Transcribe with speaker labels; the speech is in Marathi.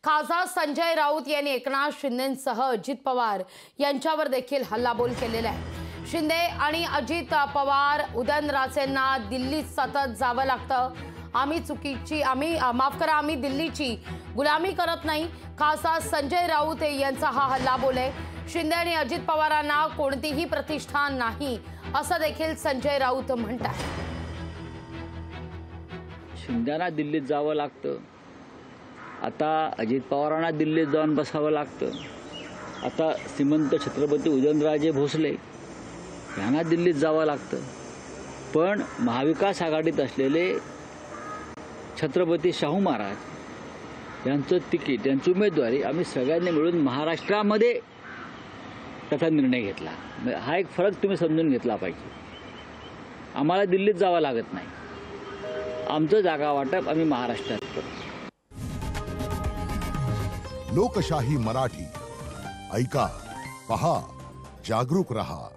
Speaker 1: खासदार संजय राऊत यांनी एकनाथ शिंदेंसह अजित पवार यांच्यावर देखील हल्लाबोल केलेला आहे। शिंदे आणि अजित पवार उदयनराजेंना दिल्लीत सतत जावं लागतं। आम्ही दिल्लीची गुलामी करत नाही। खासदार संजय राऊत यांचा हा हल्लाबोल आहे। शिंदे आणि अजित पवारांना कोणतीही प्रतिष्ठा नाही असं देखील संजय राऊत म्हणतात।
Speaker 2: शिंदेना दिल्लीत जावं लागतं, आता अजित पवारांना दिल्लीत जाऊन बसावं लागतं, आता श्रीमंत छत्रपती उदयनराजे भोसले यांना दिल्लीत जावं लागतं। पण महाविकास आघाडीत असलेले छत्रपती शाहू महाराज यांचं तिकीट, यांची उमेदवारी आम्ही सगळ्यांनी मिळून महाराष्ट्रामध्ये त्याचा निर्णय घेतला। हा एक फरक तुम्ही समजून घेतला पाहिजे। आम्हाला दिल्लीत जावं लागत नाही, आमचं जागा वाटप आम्ही महाराष्ट्रात करतो।
Speaker 3: लोकशाही मराठी ऐका, पहा, जागरूक रहा।